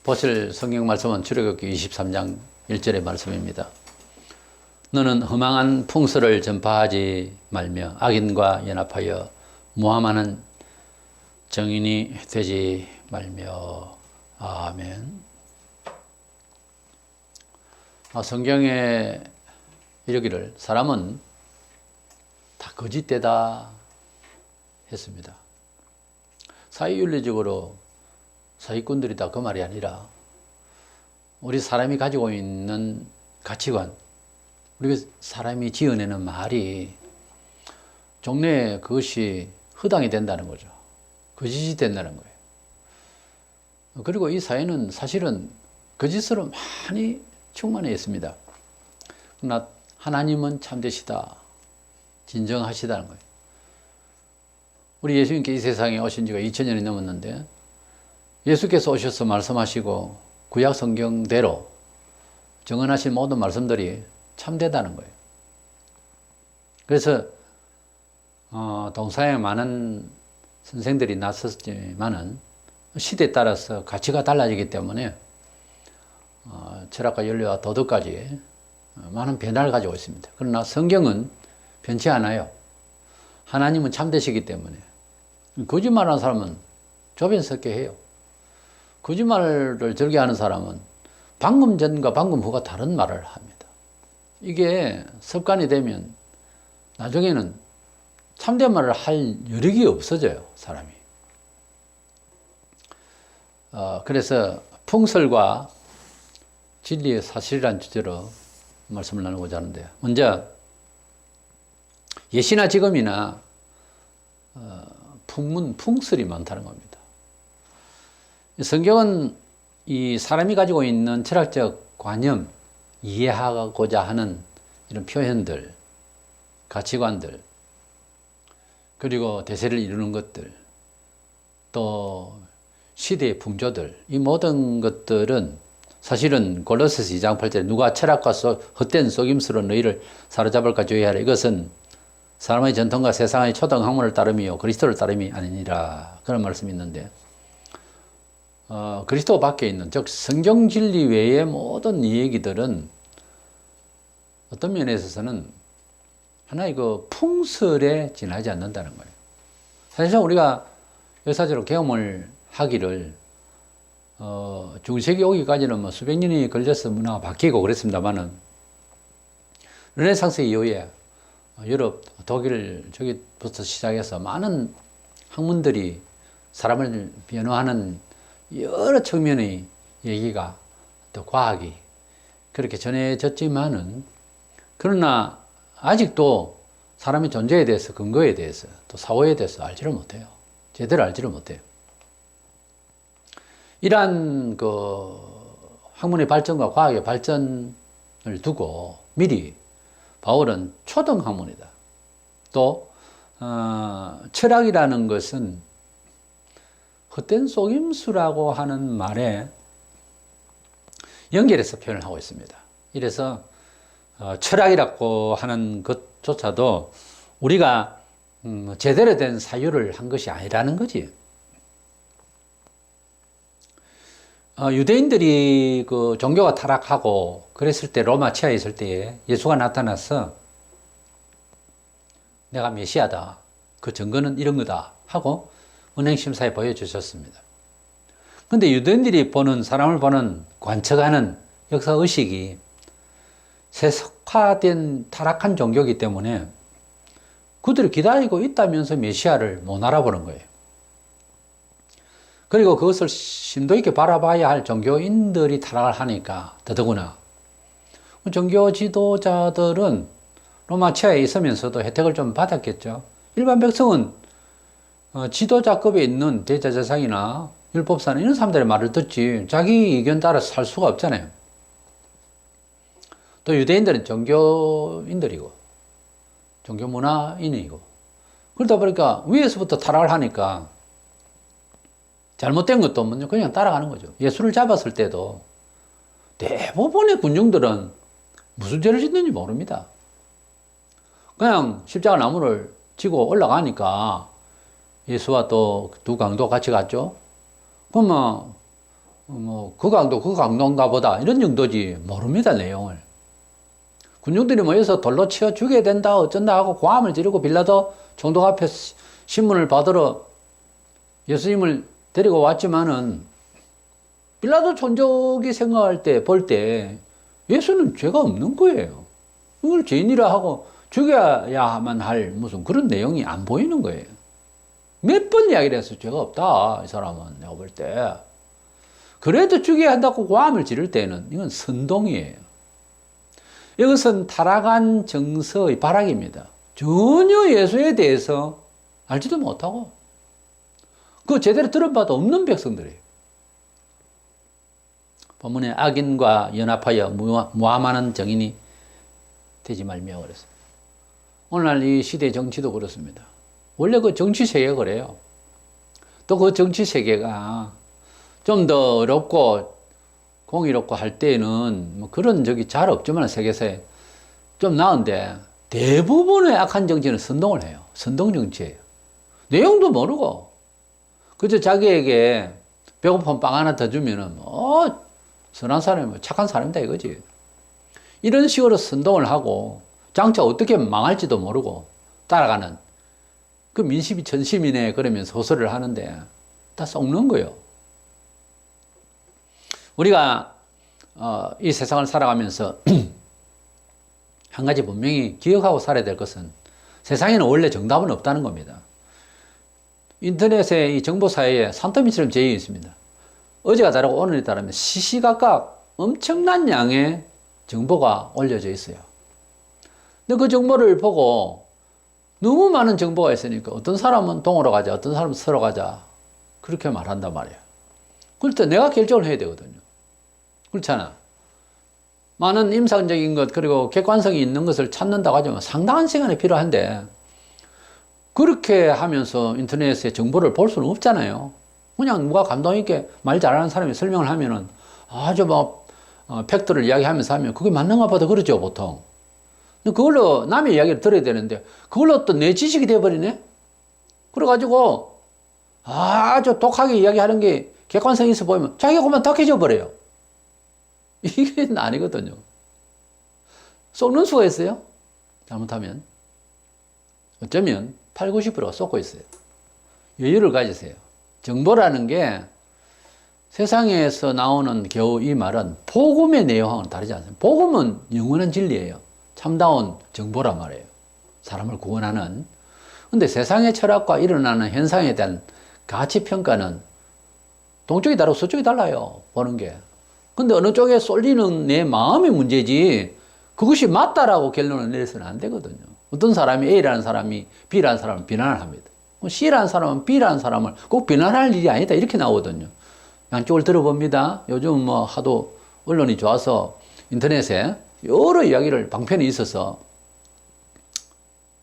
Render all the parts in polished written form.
보실 성경 말씀은 출애굽기 23장 1절의 말씀입니다. 너는 허망한 풍설을 전파하지 말며 악인과 연합하여 모함하는 정인이 되지 말며. 아멘. 성경에 이르기를 사람은 다 거짓되다 했습니다. 사회윤리적으로 사기꾼들이다 그 말이 아니라 우리 사람이 가지고 있는 가치관, 우리 사람이 지어내는 말이 종래에 그것이 허당이 된다는 거죠. 거짓이 된다는 거예요. 그리고 이 사회는 사실은 거짓으로 많이 충만해 있습니다. 그러나 하나님은 참되시다, 진정하시다는 거예요. 우리 예수님께 이 세상에 오신 지가 2000년이 넘었는데 예수께서 오셔서 말씀하시고 구약 성경대로 정언하신 모든 말씀들이 참되다는 거예요. 그래서 동사에 많은 선생들이 나섰지만은 시대에 따라서 가치가 달라지기 때문에 철학과 윤리와 도덕까지 많은 변화를 가지고 있습니다. 그러나 성경은 변치 않아요. 하나님은 참되시기 때문에. 거짓말하는 사람은 조변스럽게 해요. 거짓말을 즐겨하는 사람은 방금 전과 방금 후가 다른 말을 합니다. 이게 습관이 되면 나중에는 참된 말을 할 여력이 없어져요, 사람이. 그래서 풍설과 진리의 사실이란 주제로 말씀을 나누고자 하는데요. 먼저 예시나 지금이나 풍문, 풍설이 많다는 겁니다. 성경은 이 사람이 가지고 있는 철학적 관념, 이해하고자 하는 이런 표현들, 가치관들, 그리고 대세를 이루는 것들, 또 시대의 풍조들, 이 모든 것들은 사실은 골로새서 2장 8절에 누가 철학과 헛된 속임수로 너희를 사로잡을까 주의하라. 이것은 사람의 전통과 세상의 초등 학문을 따름이요 그리스도를 따름이 아니니라. 그런 말씀이 있는데 그리스도 밖에 있는, 즉 성경 진리 외의 모든 이야기들은 어떤 면에 있어서는 하나의 그 풍설에 지나지 않는다는 거예요. 사실상 우리가 역사적으로 경험을 하기를 중세기 오기까지는 뭐 수백 년이 걸려서 문화가 바뀌고 그랬습니다만은 르네상스 이후에 유럽, 독일 저기부터 시작해서 많은 학문들이 사람을 변화하는 여러 측면의 얘기가, 또 과학이 그렇게 전해졌지만은, 그러나 아직도 사람의 존재에 대해서, 근거에 대해서, 또 사고에 대해서 알지를 못해요. 제대로 알지를 못해요. 이러한 그 학문의 발전과 과학의 발전을 두고 미리 바울은 초등학문이다. 또 철학이라는 것은 헛된 속임수라고 하는 말에 연결해서 표현을 하고 있습니다. 이래서 철학이라고 하는 것조차도 우리가 제대로 된 사유를 한 것이 아니라는 거지. 유대인들이 그 종교가 타락하고 그랬을 때, 로마 치하에 있을 때에 예수가 나타나서 내가 메시아다, 그 증거는 이런 거다 하고 은행심사에 보여주셨습니다. 그런데 유대인들이 보는, 사람을 보는, 관측하는 역사의식이 세속화된 타락한 종교이기 때문에 그들이 기다리고 있다면서 메시아를 못 알아보는 거예요. 그리고 그것을 심도 있게 바라봐야 할 종교인들이 타락을 하니까 더더구나 종교 지도자들은 로마 치하에 있으면서도 혜택을 좀 받았겠죠. 일반 백성은 지도자급에 있는 대제사장이나 율법사나 이런 사람들의 말을 듣지 자기 의견 따라 살 수가 없잖아요. 또 유대인들은 종교인들이고 종교문화인이고, 그러다 보니까 위에서부터 타락을 하니까 잘못된 것도 없는데 그냥 따라가는 거죠. 예수를 잡았을 때도 대부분의 군중들은 무슨 죄를 짓는지 모릅니다. 그냥 십자가 나무를 지고 올라가니까 예수와 또 두 강도 같이 갔죠. 그러면 뭐 그 강도 그 강도인가 보다 이런 정도지 모릅니다 내용을. 군중들이 모여서 돌로 치어 죽여야 된다 어쩐다 하고 고함을 지르고 빌라도 총독 앞에 신문을 받으러 예수님을 데리고 왔지만은 빌라도 총독이 생각할 때 볼 때 예수는 죄가 없는 거예요. 이걸 죄인이라 하고 죽여야만 할 무슨 그런 내용이 안 보이는 거예요. 몇 번 이야기를 해서 죄가 없다 이 사람은 내가 볼 때. 그래도 죽여야 한다고 고함을 지를 때는 이건 선동이에요. 이것은 타락한 정서의 발악입니다. 전혀 예수에 대해서 알지도 못하고 그 제대로 들은 바도 없는 백성들이에요. 본문에 악인과 연합하여 모함하는 정인이 되지 말며 그랬어요. 오늘날 이 시대 정치도 그렇습니다. 원래 그 정치 세계가 그래요. 또 그 정치 세계가 좀 더 어렵고 공의롭고 할 때는 뭐 그런 적이 잘 없지만 세계사에 좀 나은데 대부분의 악한 정치는 선동을 해요. 선동 정치예요. 내용도 모르고 그저 자기에게 배고픈 빵 하나 더 주면은 선한 사람이 착한 사람이다 이거지. 이런 식으로 선동을 하고 장차 어떻게 망할지도 모르고 따라가는 그 민심이 전심이네 그러면서 호소를 하는데 다 썩는 거예요. 우리가 이 세상을 살아가면서 한 가지 분명히 기억하고 살아야 될 것은 세상에는 원래 정답은 없다는 겁니다. 인터넷의 이 정보사회에 산더미처럼 재어 있습니다. 어제가 다르고 오늘이 다르면 시시각각 엄청난 양의 정보가 올려져 있어요. 근데 그 정보를 보고 너무 많은 정보가 있으니까 어떤 사람은 동으로 가자, 어떤 사람은 서로 가자 그렇게 말한단 말이에요. 그럴 때 내가 결정을 해야 되거든요. 그렇잖아. 많은 임상적인 것 그리고 객관성이 있는 것을 찾는다고 하지만 상당한 시간이 필요한데 그렇게 하면서 인터넷에 정보를 볼 수는 없잖아요. 그냥 누가 감동 있게 말 잘하는 사람이 설명을 하면은 아주 팩트를 이야기하면서 하면 그게 맞는가 보다 그러죠 보통. 근데 그걸로 남의 이야기를 들어야 되는데 그걸로 또 내 지식이 돼버리네. 그래가지고 아주 독하게 이야기하는 게 객관성이 있어 보이면 자기가 그만 탁해져 버려요. 이게 아니거든요. 속는 수가 있어요. 잘못하면. 어쩌면 8, 90%가 속고 있어요. 여유를 가지세요. 정보라는 게 세상에서 나오는 겨우 이 말은 복음의 내용하고는 다르지 않습니다. 복음은 영원한 진리예요. 참다운 정보란 말이에요. 사람을 구원하는. 근데 세상의 철학과 일어나는 현상에 대한 가치 평가는 동쪽이 다르고 서쪽이 달라요. 보는 게. 근데 어느 쪽에 쏠리는 내 마음의 문제지 그것이 맞다라고 결론을 내려서는 안 되거든요. 어떤 사람이 A라는 사람이 B라는 사람을 비난을 합니다. C라는 사람은 B라는 사람을 꼭 비난할 일이 아니다 이렇게 나오거든요. 양쪽을 들어봅니다. 요즘 하도 언론이 좋아서 인터넷에 여러 이야기를 방편이 있어서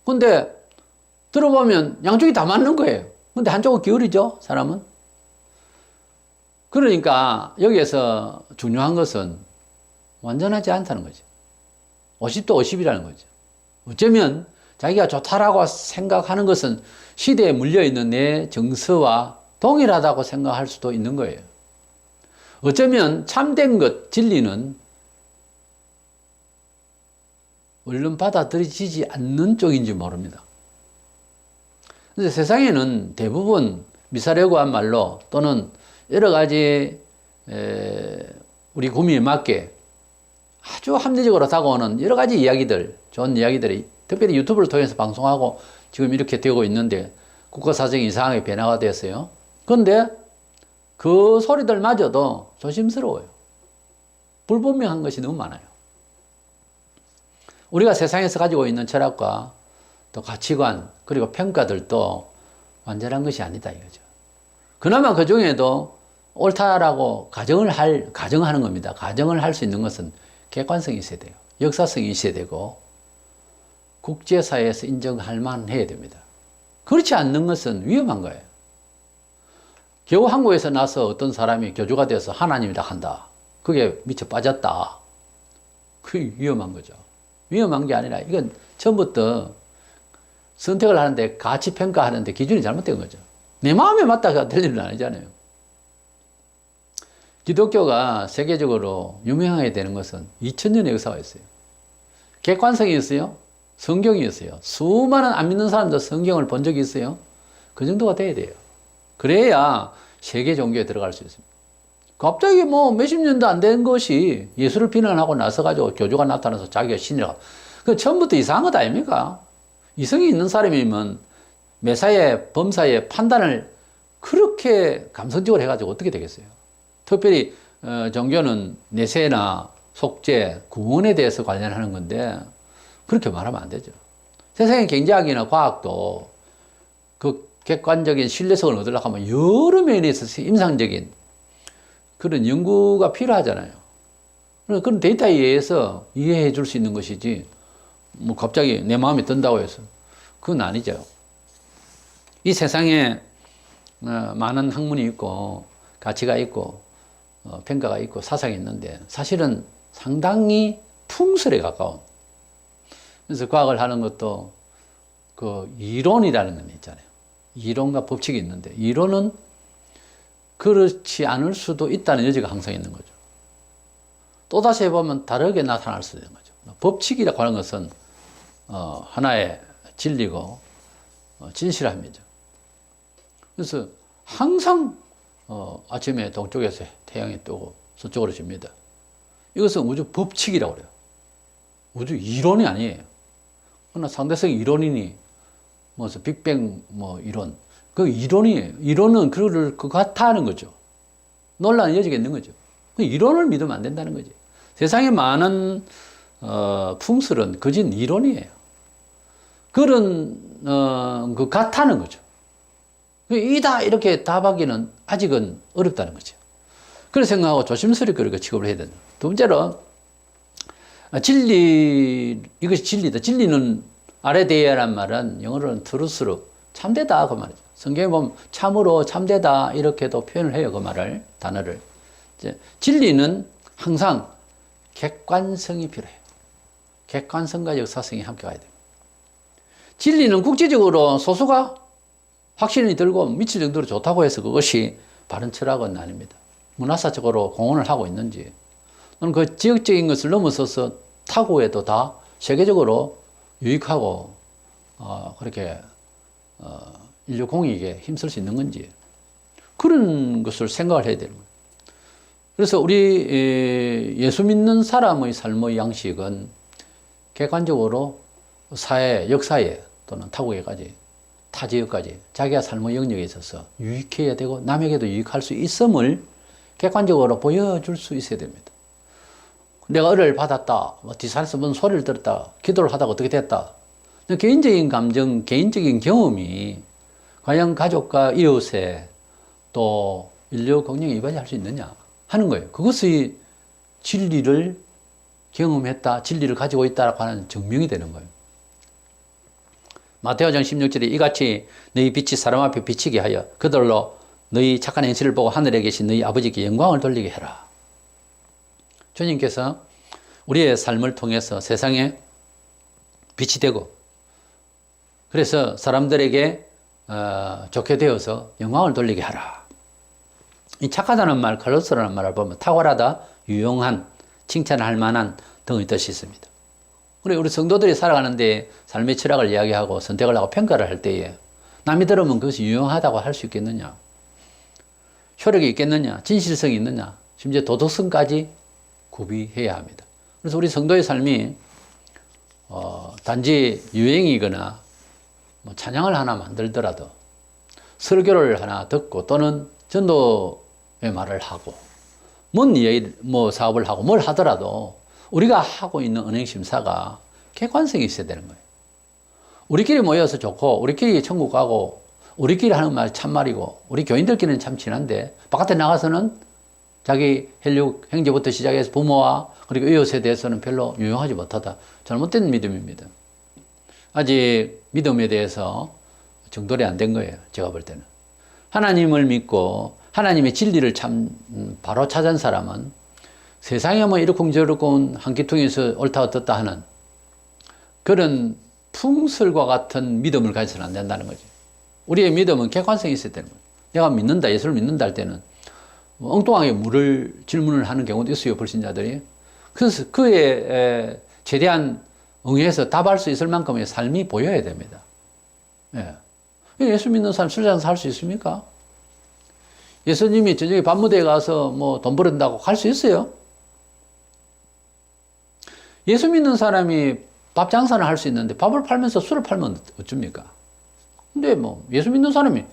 근데 들어보면 양쪽이 다 맞는 거예요. 근데 한쪽은 기울이죠 사람은. 그러니까 여기에서 중요한 것은 완전하지 않다는 거죠. 50도 50이라는 거죠. 어쩌면 자기가 좋다라고 생각하는 것은 시대에 물려있는 내 정서와 동일하다고 생각할 수도 있는 거예요. 어쩌면 참된 것, 진리는 얼른 받아들여지지 않는 쪽인지 모릅니다. 그런데 세상에는 대부분 미사려고 한 말로 또는 여러 가지 우리 구미에 맞게 아주 합리적으로 다가오는 여러 가지 이야기들, 좋은 이야기들이 특별히 유튜브를 통해서 방송하고 지금 이렇게 되고 있는데 국가 사정이 이상하게 변화가 됐어요. 그런데 그 소리들마저도 조심스러워요. 불분명한 것이 너무 많아요. 우리가 세상에서 가지고 있는 철학과 또 가치관 그리고 평가들도 완전한 것이 아니다 이거죠. 그나마 그 중에도 옳다라고 가정하는 겁니다. 가정을 할 수 있는 것은 객관성이 있어야 돼요. 역사성이 있어야 되고 국제사회에서 인정할 만해야 됩니다. 그렇지 않는 것은 위험한 거예요. 겨우 한국에서 나서 어떤 사람이 교주가 돼서 하나님이라 한다. 그게 미쳐 빠졌다. 그게 위험한 거죠. 위험한 게 아니라 이건 처음부터 선택을 하는데 가치 평가하는데 기준이 잘못된 거죠. 내 마음에 맞다가 될 일은 아니잖아요. 기독교가 세계적으로 유명하게 되는 것은 2000년의 역사가 있어요. 객관성이 있어요. 성경이 있어요. 수많은 안 믿는 사람들 성경을 본 적이 있어요. 그 정도가 돼야 돼요. 그래야 세계 종교에 들어갈 수 있습니다. 갑자기 뭐 몇십 년도 안 된 것이 예수를 비난하고 나서가지고 교주가 나타나서 자기가 신이라고. 그 처음부터 이상한 것 아닙니까? 이성이 있는 사람이면 매사에, 범사에 판단을 그렇게 감성적으로 해가지고 어떻게 되겠어요? 특별히 종교는 내세나 속죄, 구원에 대해서 관련하는 건데 그렇게 말하면 안 되죠. 세상의 경제학이나 과학도 그 객관적인 신뢰성을 얻으려고 하면 여러 면에 있어서 임상적인 그런 연구가 필요하잖아요. 그런 데이터에 의해서 이해해 줄 수 있는 것이지 뭐 갑자기 내 마음에 든다고 해서 그건 아니죠. 이 세상에 많은 학문이 있고 가치가 있고 평가가 있고 사상이 있는데 사실은 상당히 풍설에 가까운, 그래서 과학을 하는 것도 그 이론이라는 건 있잖아요. 이론과 법칙이 있는데 이론은 그렇지 않을 수도 있다는 여지가 항상 있는 거죠. 또다시 해보면 다르게 나타날 수도 있는 거죠. 법칙이라고 하는 것은 하나의 진리고 진실함이죠. 그래서 항상 아침에 동쪽에서 태양이 뜨고 서쪽으로 집니다. 이것은 우주 법칙이라고 그래요. 우주 이론이 아니에요. 그러나 상대성 이론이니 무슨 빅뱅 뭐 이론, 그 이론이에요. 이론은 그거를 같아 하는 거죠. 논란의 여지가 있는 거죠. 그 이론을 믿으면 안 된다는 거지. 세상에 많은 풍설은 거짓 이론이에요. 그런 그 같다는 거죠. 이다 이렇게 답하기는 아직은 어렵다는 거죠. 그래서 생각하고 조심스럽게 그렇게 취급을 해야 된다. 두 번째로 진리, 이것이 진리다. 진리는 아레데이아란 말은 영어로는 트루스로 참되다 그 말이죠. 성경에 보면 참으로 참되다 이렇게도 표현을 해요. 그 말을, 단어를. 이제 진리는 항상 객관성이 필요해요. 객관성과 역사성이 함께 가야 됩니다. 진리는 국제적으로 소수가 확신이 들고 미칠 정도로 좋다고 해서 그것이 바른 철학은 아닙니다. 문화사적으로 공헌을 하고 있는지, 또는 그 지역적인 것을 넘어서서 타고에도 다 세계적으로 유익하고 그렇게 인류 공익에 힘쓸 수 있는 건지, 그런 것을 생각을 해야 되는 거예요. 그래서 우리 예수 믿는 사람의 삶의 양식은 객관적으로 사회, 역사에 또는 타국에까지, 타 지역까지 자기가 삶의 영역에 있어서 유익해야 되고 남에게도 유익할 수 있음을 객관적으로 보여줄 수 있어야 됩니다. 내가 은혜를 받았다, 뭐 뒷산에서 뭔 소리를 들었다, 기도를 하다가 어떻게 됐다. 개인적인 감정, 개인적인 경험이 과연 가족과 이웃에 또 인류 공영에 이바지할 수 있느냐 하는 거예요. 그것이 진리를 경험했다, 진리를 가지고 있다라고 하는 증명이 되는 거예요. 마태오장 16절에 이같이 너희 빛이 사람 앞에 비치게 하여 그들로 너희 착한 행실을 보고 하늘에 계신 너희 아버지께 영광을 돌리게 해라. 주님께서 우리의 삶을 통해서 세상에 빛이 되고, 그래서 사람들에게 좋게 되어서 영광을 돌리게 하라. 이 착하다는 말, 칼로스라는 말을 보면 탁월하다, 유용한, 칭찬할 만한 등의 뜻이 있습니다. 우리 성도들이 살아가는데 삶의 철학을 이야기하고 선택을 하고 평가를 할 때에 남이 들으면 그것이 유용하다고 할 수 있겠느냐? 효력이 있겠느냐? 진실성이 있느냐? 심지어 도덕성까지 구비해야 합니다. 그래서 우리 성도의 삶이 단지 유행이거나 뭐 찬양을 하나 만들더라도 설교를 하나 듣고 또는 전도의 말을 하고 뭔 이야기, 뭐 사업을 하고 뭘 하더라도 우리가 하고 있는 은행심사가 객관성이 있어야 되는 거예요. 우리끼리 모여서 좋고 우리끼리 천국 가고 우리끼리 하는 말 참말이고 우리 교인들끼리는 참 친한데 바깥에 나가서는 자기 혈육 형제부터 시작해서 부모와 그리고 이웃에 대해서는 별로 유용하지 못하다. 잘못된 믿음입니다. 아직 믿음에 대해서 정돌이 안 된 거예요. 제가 볼 때는. 하나님을 믿고 하나님의 진리를 참 바로 찾은 사람은 세상에 뭐 이렇쿵저렇쿵 한 기퉁에서 옳다 어떻다 하는 그런 풍설과 같은 믿음을 가지서는 안 된다는 거죠. 우리의 믿음은 객관성이 있어야 되는 거예요. 내가 믿는다, 예수를 믿는다 할 때는 엉뚱하게 질문을 하는 경우도 있어요, 불신자들이. 그래서 그에 최대한 응해서 답할 수 있을 만큼의 삶이 보여야 됩니다. 예. 예수 믿는 사람 술잔 살 수 있습니까? 예수님이 저녁에 밤무대에 가서 뭐 돈 벌은다고 갈 수 있어요? 예수 믿는 사람이 밥 장사를 할 수 있는데 밥을 팔면서 술을 팔면 어쩝니까? 근데 뭐 예수 믿는 사람이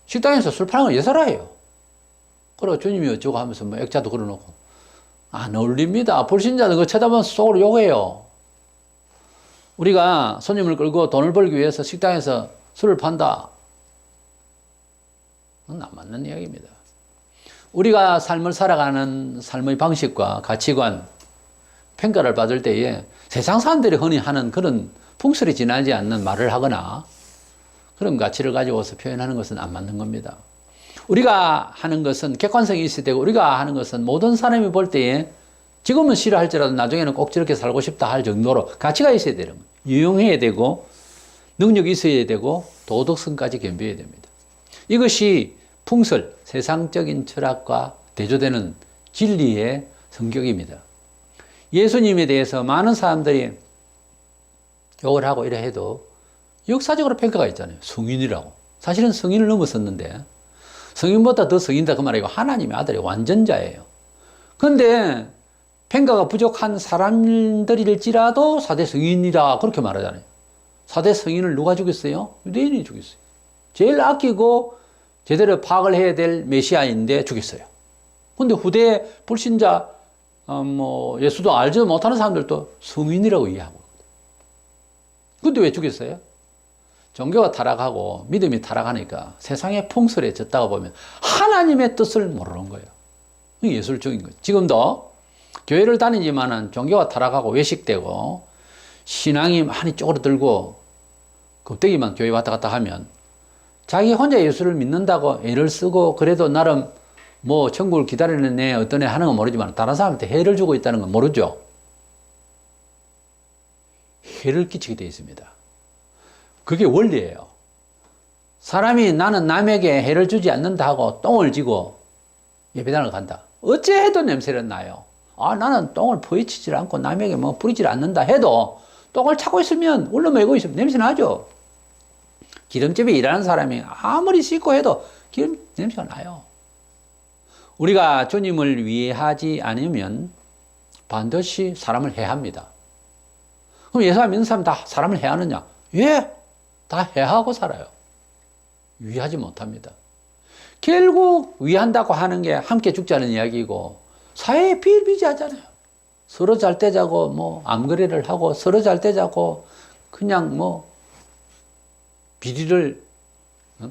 식당에서 술 파는 건 예사라예요. 그리고 주님이 어쩌고 하면서 뭐 액자도 걸어놓고 안 어울립니다. 불신자들 그거 쳐다보면 속으로 욕해요. 우리가 손님을 끌고 돈을 벌기 위해서 식당에서 술을 판다. 그건 안 맞는 이야기입니다. 우리가 삶을 살아가는 삶의 방식과 가치관, 평가를 받을 때에 세상 사람들이 흔히 하는 그런 풍설이 지나지 않는 말을 하거나 그런 가치를 가지고서 표현하는 것은 안 맞는 겁니다. 우리가 하는 것은 객관성이 있어야 되고 우리가 하는 것은 모든 사람이 볼 때에 지금은 싫어할지라도 나중에는 꼭 저렇게 살고 싶다 할 정도로 가치가 있어야 되는 거예요. 유용해야 되고 능력이 있어야 되고 도덕성까지 겸비해야 됩니다. 이것이 풍설, 세상적인 철학과 대조되는 진리의 성격입니다. 예수님에 대해서 많은 사람들이 욕을 하고 이래 해도 역사적으로 평가가 있잖아요. 성인이라고. 사실은 성인을 넘어섰는데 성인보다 더 성인이다 그 말이고 하나님의 아들이 완전자예요. 그런데 평가가 부족한 사람들일지라도 4대 성인이다 그렇게 말하잖아요. 4대 성인을 누가 죽였어요? 유대인이 죽였어요. 제일 아끼고 제대로 파악을 해야 될 메시아인데 죽였어요. 그런데 후대 불신자 예수도 알지도 못하는 사람들도 성인이라고 이해하고. 근데 왜 죽였어요? 종교가 타락하고 믿음이 타락하니까 세상의 풍설에 젖다가 보면 하나님의 뜻을 모르는 거예요. 예술적인 거예요. 지금도 교회를 다니지만은 종교가 타락하고 외식되고 신앙이 많이 쪼그라들고 겁대기만 교회 왔다 갔다 하면 자기 혼자 예수를 믿는다고 애를 쓰고 그래도 나름 뭐 천국을 기다리는 애 어떤 애 하는 건 모르지만 다른 사람한테 해를 주고 있다는 건 모르죠. 해를 끼치게 되어 있습니다. 그게 원리예요. 사람이 나는 남에게 해를 주지 않는다 하고 똥을 지고 예배당을 간다. 어째해도 냄새는 나요. 나는 똥을 포위치질 않고 남에게 뭐 부리질 않는다 해도 똥을 차고 있으면 울러매고 있으면 냄새 나죠. 기름집에 일하는 사람이 아무리 씻고 해도 기름 냄새가 나요. 우리가 주님을 위하지 않으면 반드시 사람을 해합니다. 그럼 예수 믿는 사람 다 사람을 해하느냐? 예, 다 해하고 살아요. 위하지 못합니다. 결국 위한다고 하는 게 함께 죽자는 이야기고 사회에 비일비재하잖아요. 서로 잘 떼자고 뭐 암거래를 하고 서로 잘 떼자고 그냥 뭐 비리를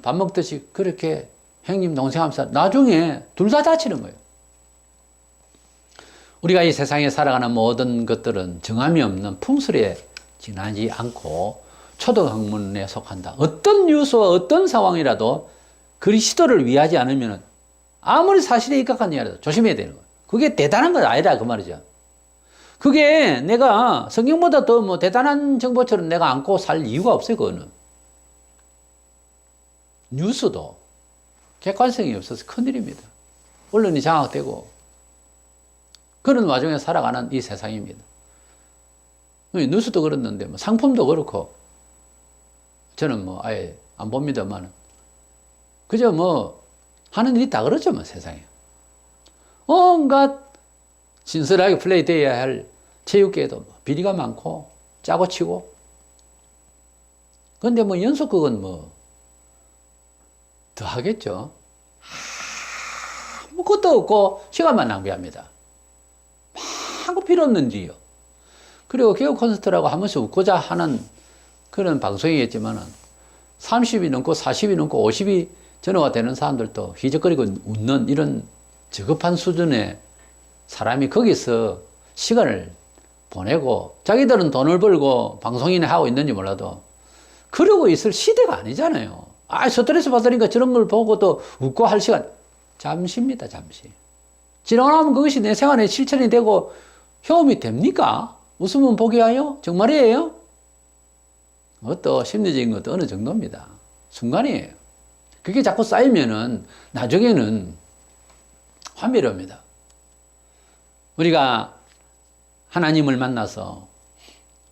밥 먹듯이 그렇게 형님 동생 하면서 나중에 둘 다 다치는 거예요. 우리가 이 세상에 살아가는 모든 것들은 정함이 없는 풍설에 지나지 않고 초등학문에 속한다. 어떤 뉴스와 어떤 상황이라도 그리스도를 위하지 않으면 아무리 사실에 입각한 이야기라도 조심해야 되는 거예요. 그게 대단한 건 아니라 그 말이죠. 그게 내가 성경보다 더 뭐 대단한 정보처럼 내가 안고 살 이유가 없어요. 그거는. 뉴스도 객관성이 없어서 큰일입니다. 언론이 장악되고 그런 와중에 살아가는 이 세상입니다. 뉴스도 그렇는데 뭐 상품도 그렇고 저는 뭐 아예 안 봅니다만 그저 뭐 하는 일이 다 그렇죠 뭐 세상에. 온갖 신선하게 플레이돼야 할 체육계에도 뭐 비리가 많고 짜고 치고 근데 뭐 연속 그건 뭐 더 하겠죠. 아무것도 없고 시간만 낭비합니다. 아무 필요 없는지요. 그리고 개그 콘서트라고 한 번씩 웃고자 하는 그런 방송이겠지만은 30이 넘고 40이 넘고 50이 전후가 되는 사람들도 휘적거리고 웃는 이런 저급한 수준의 사람이 거기서 시간을 보내고 자기들은 돈을 벌고 방송이나 하고 있는지 몰라도 그러고 있을 시대가 아니잖아요. 스트레스 받으니까 저런 걸 보고 또 웃고 할 시간 잠시입니다. 잠시. 지나고 나면 그것이 내 생활에 실천이 되고 효험이 됩니까? 웃으면 보게 하여? 정말이에요? 그것도 심리적인 것도 어느 정도입니다. 순간이에요. 그게 자꾸 쌓이면은 나중에는 환멸입니다. 우리가 하나님을 만나서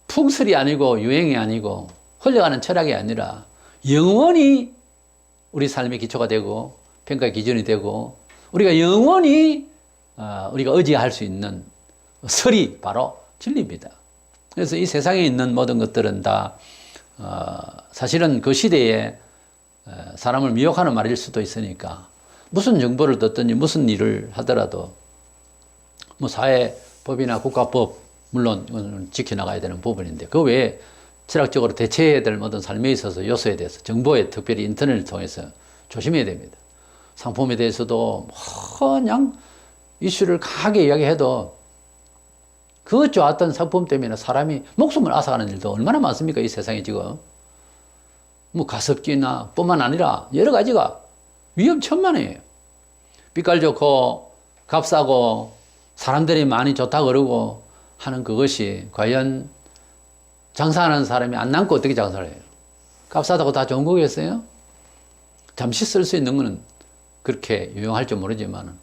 풍설이 아니고 유행이 아니고 흘러가는 철학이 아니라 영원히 우리 삶의 기초가 되고 평가의 기준이 되고 우리가 영원히 우리가 의지할 수 있는 설이 바로 진리입니다. 그래서 이 세상에 있는 모든 것들은 다 사실은 그 시대에 사람을 미혹하는 말일 수도 있으니까 무슨 정보를 듣든지 무슨 일을 하더라도 뭐 사회법이나 국가법 물론 지켜나가야 되는 부분인데 그 외에 철학적으로 대처해야 될 모든 삶에 있어서 요소에 대해서 정보에 특별히 인터넷을 통해서 조심해야 됩니다. 상품에 대해서도 그냥 이슈를 강하게 이야기해도 그 좋았던 상품 때문에 사람이 목숨을 앗아가는 일도 얼마나 많습니까? 이 세상에 지금. 뭐 가습기나 뿐만 아니라 여러 가지가 위험천만해요. 빛깔 좋고 값싸고 사람들이 많이 좋다고 그러고 하는 그것이 과연 장사하는 사람이 안 남고 어떻게 장사를 해요? 값싸다고 다 좋은 거겠어요? 잠시 쓸 수 있는 거는 그렇게 유용할 줄 모르지만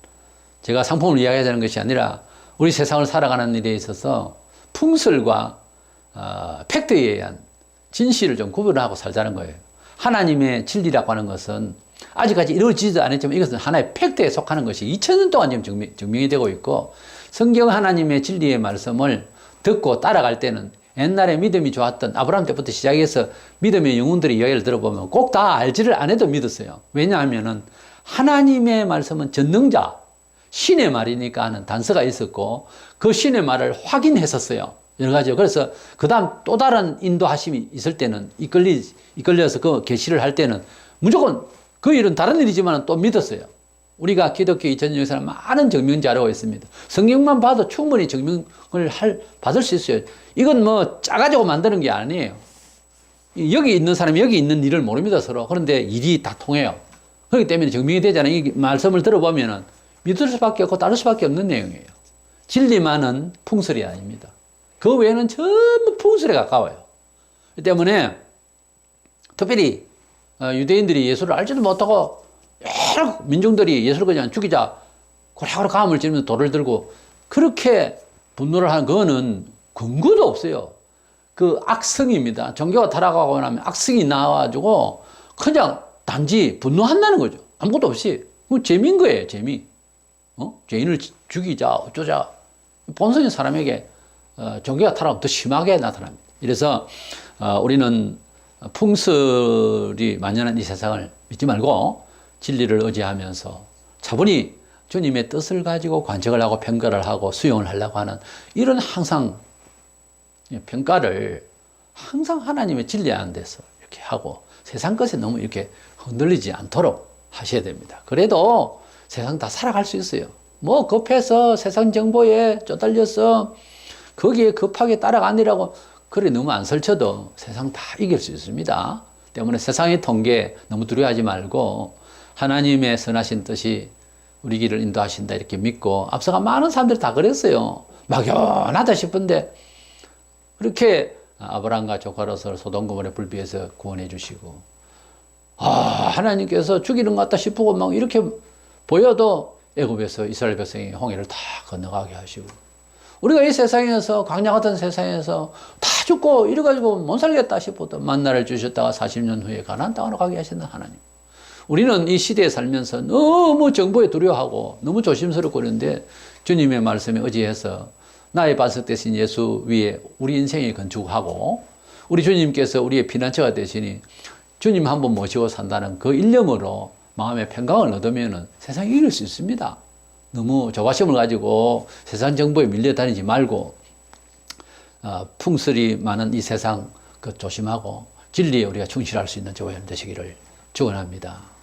제가 상품을 이야기해야 되는 것이 아니라 우리 세상을 살아가는 일에 있어서 풍설과 팩트에 의한 진실을 좀 구분하고 살자는 거예요. 하나님의 진리라고 하는 것은 아직까지 이루어지지도 않았지만 이것은 하나의 팩트에 속하는 것이 2000년 동안 지금 증명이 되고 있고 성경 하나님의 진리의 말씀을 듣고 따라갈 때는 옛날에 믿음이 좋았던 아브라함 때부터 시작해서 믿음의 영웅들의 이야기를 들어보면 꼭 다 알지를 안 해도 믿었어요. 왜냐하면은 하나님의 말씀은 전능자, 신의 말이니까 하는 단서가 있었고 그 신의 말을 확인했었어요. 여러 가지요. 그래서 그 다음 또 다른 인도하심이 있을 때는 이끌려서 그 계시를 할 때는 무조건 그 일은 다른 일이지만 또 믿었어요. 우리가 기독교 2000년 역사는 많은 증명 자료가 있습니다. 성경만 봐도 충분히 증명을 받을 수 있어요. 이건 뭐 짜가지고 만드는 게 아니에요. 여기 있는 사람이 여기 있는 일을 모릅니다, 서로. 그런데 일이 다 통해요. 그렇기 때문에 증명이 되잖아요. 이 말씀을 들어보면은 믿을 수밖에 없고 따를 수밖에 없는 내용이에요. 진리만은 풍설이 아닙니다. 그 외에는 전부 풍설에 가까워요. 그 때문에 특별히 유대인들이 예수를 알지도 못하고 여러 민중들이 예수를 그냥 죽이자 고락고락 감을 지르면서 돌을 들고 그렇게 분노를 하는 그거는 근거도 없어요. 그 악성입니다. 종교가 타락하고 나면 악성이 나와가지고 그냥 단지 분노한다는 거죠. 아무것도 없이. 그건 재미인 거예요, 재미. 죄인을 죽이자, 어쩌자. 본성인 사람에게 종교가 타락하면 더 심하게 나타납니다. 이래서 우리는 풍설이 만연한 이 세상을 믿지 말고 진리를 의지하면서 차분히 주님의 뜻을 가지고 관측을 하고 평가를 하고 수용을 하려고 하는 이런 항상 평가를 항상 하나님의 진리 안 돼서 이렇게 하고 세상 것에 너무 이렇게 흔들리지 않도록 하셔야 됩니다. 그래도 세상 다 살아갈 수 있어요. 뭐 급해서 세상 정보에 쫓달려서 거기에 급하게 따라가느라고 그래 너무 안 설쳐도 세상 다 이길 수 있습니다. 때문에 세상의 통계 너무 두려워하지 말고 하나님의 선하신 뜻이 우리 길을 인도하신다 이렇게 믿고 앞서가 많은 사람들이 다 그랬어요. 막연하다 싶은데 그렇게 아브라함과 조카 롯을 소돔 고모라의 불비에서 구원해 주시고 하나님께서 죽이는 것 같다 싶고 막 이렇게 보여도 애굽에서 이스라엘 백성이 홍해를 다 건너가게 하시고 우리가 이 세상에서 광야 같은 세상에서 다 죽고 이래가지고 못 살겠다 싶어도 만나를 주셨다가 40년 후에 가나안 땅으로 가게 하신다 하나님. 우리는 이 시대에 살면서 너무 정보에 두려워하고 너무 조심스럽고 그런데 주님의 말씀에 의지해서 나의 반석 대신 예수 위에 우리 인생에 건축하고 우리 주님께서 우리의 피난처가 되시니 주님 한 번 모시고 산다는 그 일념으로 마음의 평강을 얻으면 세상에 이길 수 있습니다. 너무 조바심을 가지고 세상 정보에 밀려다니지 말고 풍설이 많은 이 세상 조심하고 진리에 우리가 충실할 수 있는 저와 여러분 되시기를 축원합니다.